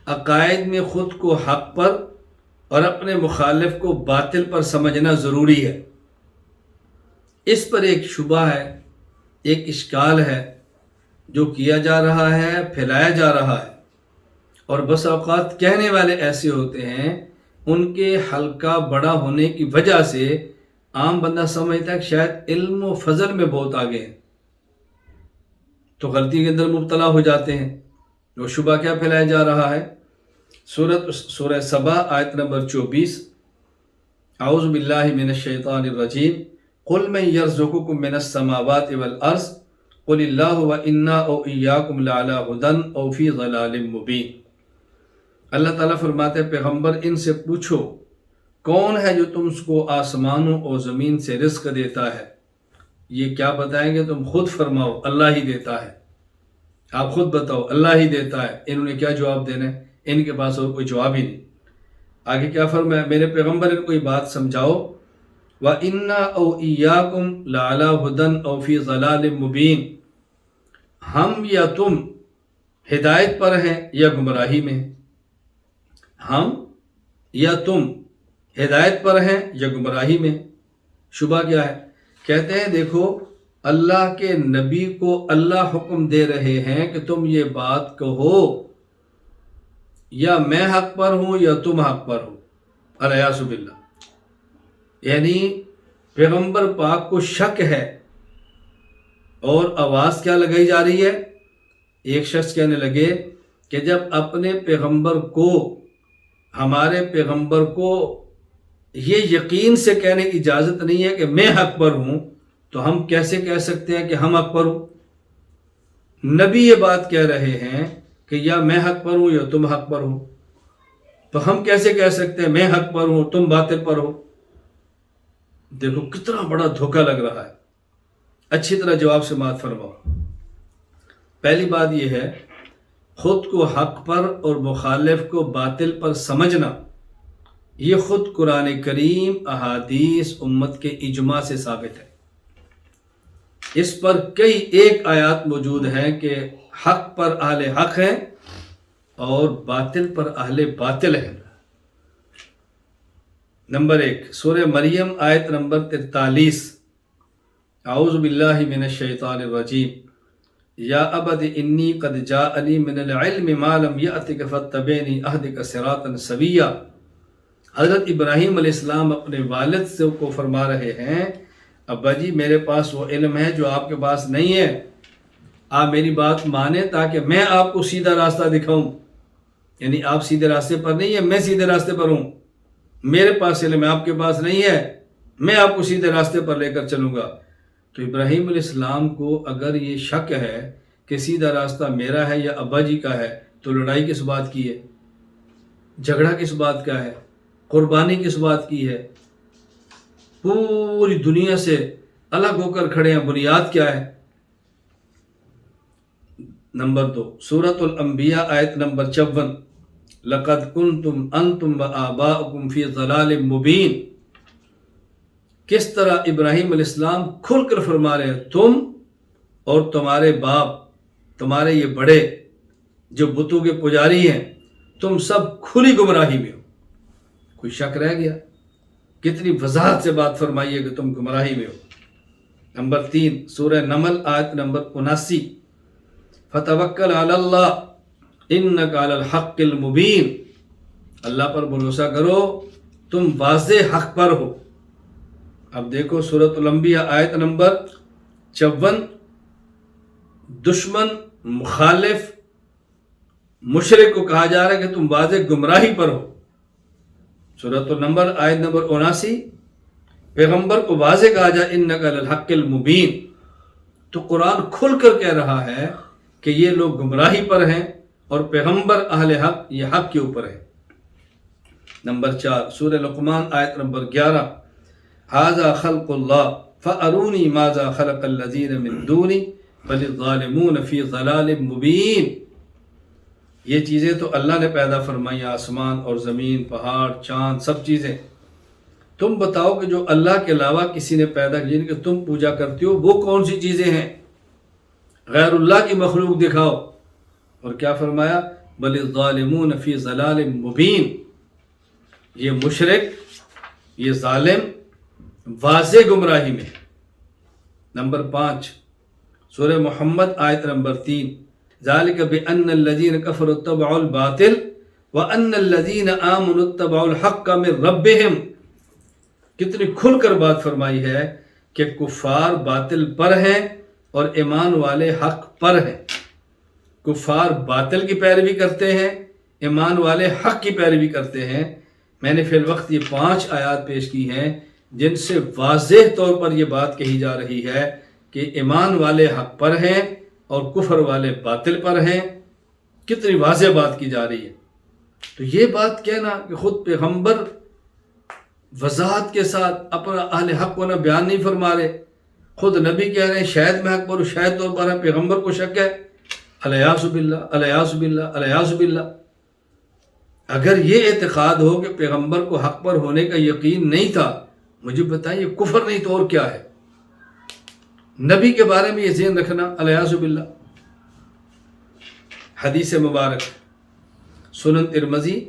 عقائد میں خود کو حق پر اور اپنے مخالف کو باطل پر سمجھنا ضروری ہے۔ اس پر ایک شبہ ہے، ایک اشکال ہے جو کیا جا رہا ہے، پھیلایا جا رہا ہے، اور بس اوقات کہنے والے ایسے ہوتے ہیں، ان کے حلقہ بڑا ہونے کی وجہ سے عام بندہ سمجھتا ہے کہ شاید علم و فضل میں بہت آگے ہیں، تو غلطی کے اندر مبتلا ہو جاتے ہیں۔ وہ شبہ کیا پھیلایا جا رہا ہے؟ سورہ سبا آیت نمبر 24، اعوذ باللہ من الشیطان الرجیم، قل من یرزقکم من السماوات والارض قل اللہ وانا او ایاکم لعلی ہدی او فی ضلال مبین۔ اللہ تعالیٰ فرماتے ہیں پیغمبر ان سے پوچھو کون ہے جو تم کو آسمانوں اور زمین سے رزق دیتا ہے؟ یہ کیا بتائیں گے؟ تم خود فرماؤ اللہ ہی دیتا ہے، آپ خود بتاؤ اللہ ہی دیتا ہے۔ انہوں نے کیا جواب دینا ہے؟ ان کے پاس اور کوئی جواب ہی نہیں۔ آگے کیا فرمایا؟ میرے پیغمبر ان کو یہ بات سمجھاؤ، وَإِنَّا أَوْ إِيَّاكُمْ لَعَلَىٰ هُدًى أَوْ فِي ضَلَالٍ مُبِينٍ، ہم یا تم ہدایت پر ہیں یا گمراہی میں ہیں۔ ہم یا تم ہدایت پر ہیں یا گمراہی میں۔ شبہ کیا ہے؟ کہتے ہیں دیکھو اللہ کے نبی کو اللہ حکم دے رہے ہیں کہ تم یہ بات کہو، یا میں حق پر ہوں یا تم حق پر ہو، الیاذ باللہ۔ یعنی پیغمبر پاک کو شک ہے، اور آواز کیا لگائی جا رہی ہے؟ ایک شخص کہنے لگے کہ جب اپنے پیغمبر کو، ہمارے پیغمبر کو یہ یقین سے کہنے کی اجازت نہیں ہے کہ میں حق پر ہوں، تو ہم کیسے کہہ سکتے ہیں کہ ہم حق پر ہوں؟ نبی یہ بات کہہ رہے ہیں کہ یا میں حق پر ہوں یا تم حق پر ہو، تو ہم کیسے کہہ سکتے ہیں میں حق پر ہوں تم باطل پر ہو؟ دیکھو کتنا بڑا دھوکہ لگ رہا ہے۔ اچھی طرح جواب سے بات فرماؤ۔ پہلی بات یہ ہے، خود کو حق پر اور مخالف کو باطل پر سمجھنا، یہ خود قرآن کریم، احادیث، امت کے اجماع سے ثابت ہے۔ اس پر کئی ایک آیات موجود ہیں کہ حق پر اہل حق ہیں اور باطل پر اہل باطل ہیں۔ نمبر 1 سورہ مریم آیت نمبر 43، اعوذ باللہ من الشیطان الرجیم، یا ابت انی قد جاءنی من العلم ما لم یأتک فاتبعنی اہدک صراطا سویا۔ حضرت ابراہیم علیہ السلام اپنے والد سے کو فرما رہے ہیں، ابا جی میرے پاس وہ علم ہے جو آپ کے پاس نہیں ہے، آپ میری بات مانیں تاکہ میں آپ کو سیدھا راستہ دکھاؤں۔ یعنی آپ سیدھے راستے پر نہیں ہیں، میں سیدھے راستے پر ہوں، میرے پاس علم ہے آپ کے پاس نہیں ہے، میں آپ کو سیدھے راستے پر لے کر چلوں گا۔ تو ابراہیم علیہ السلام کو اگر یہ شک ہے کہ سیدھا راستہ میرا ہے یا ابا جی کا ہے، تو لڑائی کس بات کی ہے؟ جھگڑا کس بات کا ہے؟ قربانی کس بات کی ہے؟ پوری دنیا سے الگ ہو کر کھڑے ہیں، بنیاد کیا ہے؟ نمبر 2 سورۃ الانبیاء آیت نمبر 54، لَقَدْ كُنْتُمْ أَنْتُمْ وَآبَاؤُكُمْ فِي ضَلَالٍ مُبِينٍ۔ کس طرح ابراہیم علیہ السلام کھل کر فرما رہے ہیں، تم اور تمہارے باپ، تمہارے یہ بڑے جو بتوں کے پجاری ہیں، تم سب کھلی گمراہی میں ہو۔ کوئی شک رہ گیا؟ کتنی وضاحت سے بات فرمائی ہے کہ تم گمراہی میں ہو۔ نمبر 3 سورہ نمل آیت نمبر 79، فَتَوَكَّلْ عَلَى اللَّهِ إِنَّكَ عَلَى الْحَقِّ الْمُبِينِ، اللہ پر بھروسہ کرو، تم واضح حق پر ہو۔ اب دیکھو سورۃ الانبیاء آیت نمبر 54، دشمن، مخالف، مشرک کو کہا جا رہا ہے کہ تم واضح گمراہی پر ہو۔ سورۃ النمل آیت نمبر 79، پیغمبر کو واضح کہا جائے انک علی الحق المبین۔ تو قرآن کھل کر کہہ رہا ہے کہ یہ لوگ گمراہی پر ہیں اور پیغمبر اہل حق یہ حق کے اوپر ہے۔ نمبر 4 سورہ لقمان آیت نمبر 11، ھذا خلق اللہ فارونی ماذا خلق الذین من دونی بل الظالمون فی ضلال مبین۔ یہ چیزیں تو اللہ نے پیدا فرمائی، آسمان اور زمین، پہاڑ، چاند، سب چیزیں۔ تم بتاؤ کہ جو اللہ کے علاوہ کسی نے پیدا کی، جن کہ تم پوجا کرتے ہو، وہ کون سی چیزیں ہیں؟ غیر اللہ کی مخلوق دکھاؤ۔ اور کیا فرمایا؟ بل الظالمون فی ضلال مبین، یہ مشرک، یہ ظالم واضح گمراہی میں۔ نمبر 5 سورہ محمد آیت نمبر 3، ذالک بأن الذین کفروا اتبعوا الباطل وأن الذین آمنوا اتبعوا الحق من ربہم۔ کتنی کھل کر بات فرمائی ہے کہ کفار باطل پر ہیں اور ایمان والے حق پر ہیں۔ کفار باطل کی پیروی کرتے ہیں، ایمان والے حق کی پیروی کرتے ہیں۔ میں نے فی الوقت یہ 5 آیات پیش کی ہیں جن سے واضح طور پر یہ بات کہی جا رہی ہے کہ ایمان والے حق پر ہیں اور کفر والے باطل پر ہیں۔ کتنی واضح بات کی جا رہی ہے۔ تو یہ بات کہنا کہ خود پیغمبر وضاحت کے ساتھ اپنا اہل حق کو نہ بیان نہیں فرما رہے، خود نبی کہہ رہے ہیں شاید میں حق پر ہوں، شاید طور پر ہے، پیغمبر کو شک ہے، الیاذ باللہ الیاذ باللہ الیاذ باللہ۔ اگر یہ اعتقاد ہو کہ پیغمبر کو حق پر ہونے کا یقین نہیں تھا، مجھے بتائیے کفر نہیں تو اور کیا ہے؟ نبی کے بارے میں یہ ذہن رکھنا، الیاذ باللہ۔ حدیث مبارک سنن ترمذی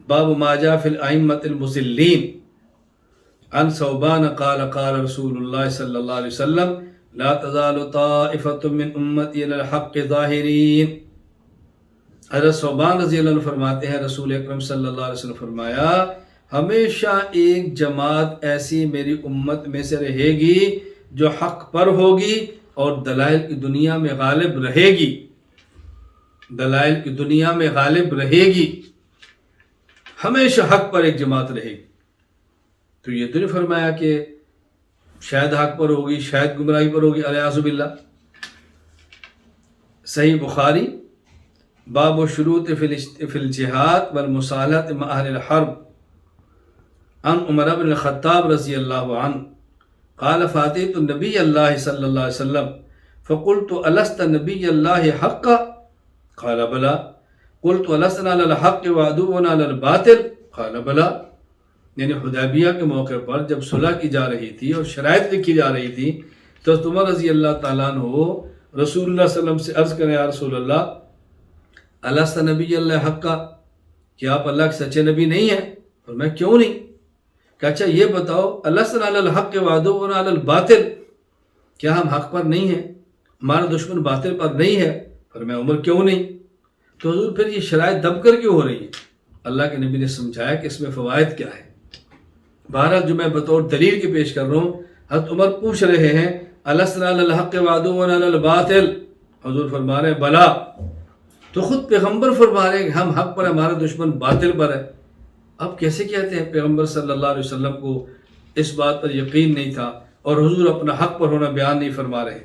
باب ما جاء فی الائمۃ المضلین عن ثوبان قال قال رسول اللہ صلی اللہ علیہ وسلم لا تزال طائفۃ من امتی علی الحق ظاہرین۔ حضرت ثوبان رضی اللہ عنہ فرماتے ہیں رسول اکرم صلی اللہ علیہ وسلم فرمایا ہمیشہ ایک جماعت ایسی میری امت میں سے رہے گی جو حق پر ہوگی اور دلائل کی دنیا میں غالب رہے گی، دلائل کی دنیا میں غالب رہے گی، ہمیشہ حق پر ایک جماعت رہے گی۔ تو یہ تو نہیں فرمایا کہ شاید حق پر ہوگی، شاید گمراہی پر ہوگی، الیاذ باللہ۔ صحیح بخاری باب شروط فی الجہاد والمصالحۃ مع اہل الحرب عن عمر بن الخطاب رضی اللہ عنہ قال فاتیت النبی اللہ صلی اللہ علیہ وسلم فقلت الست نبی اللہ حقا قال بلا قلت السنا علی الحق وعدونا علی الباطل قال بلا۔ یعنی حدیبیہ کے موقع پر جب صلح کی جا رہی تھی اور شرائط لکھی جا رہی تھی تو عمر رضی اللہ تعالیٰ عنہ رسول اللہ صلی اللہ علیہ وسلم سے عرض کریں یا رسول اللہ الست نبی اللہ حقا، کیا آپ اللہ کے سچے نبی نہیں ہیں؟ اور میں کیوں نہیں؟ کہ اچھا یہ بتاؤ السنا علی الحق وعدونا علی الباطل، کیا ہم حق پر نہیں ہیں، ہمارا دشمن باطل پر نہیں ہے؟ پر میں عمر کیوں نہیں؟ تو حضور پھر یہ شرائط دب کر کیوں ہو رہی ہے؟ اللہ کے نبی نے سمجھایا کہ اس میں فوائد کیا ہے۔ بہرحال جو میں بطور دلیل کے پیش کر رہا ہوں، حضرت عمر پوچھ رہے ہیں السنا علی الحق وعدونا علی الباطل، حضور فرما رہے ہیں بلا۔ تو خود پیغمبر فرما رہے ہیں کہ ہم حق پر، ہمارا دشمن باطل پر ہے۔ اب کیسے کہتے ہیں پیغمبر صلی اللہ علیہ وسلم کو اس بات پر یقین نہیں تھا اور حضور اپنا حق پر ہونا بیان نہیں فرما رہے؟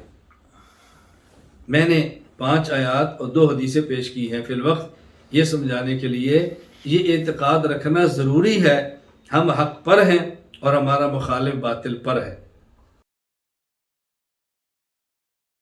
میں نے 5 آیات اور 2 حدیثیں پیش کی ہیں فی الوقت یہ سمجھانے کے لیے یہ اعتقاد رکھنا ضروری ہے ہم حق پر ہیں اور ہمارا مخالف باطل پر ہے۔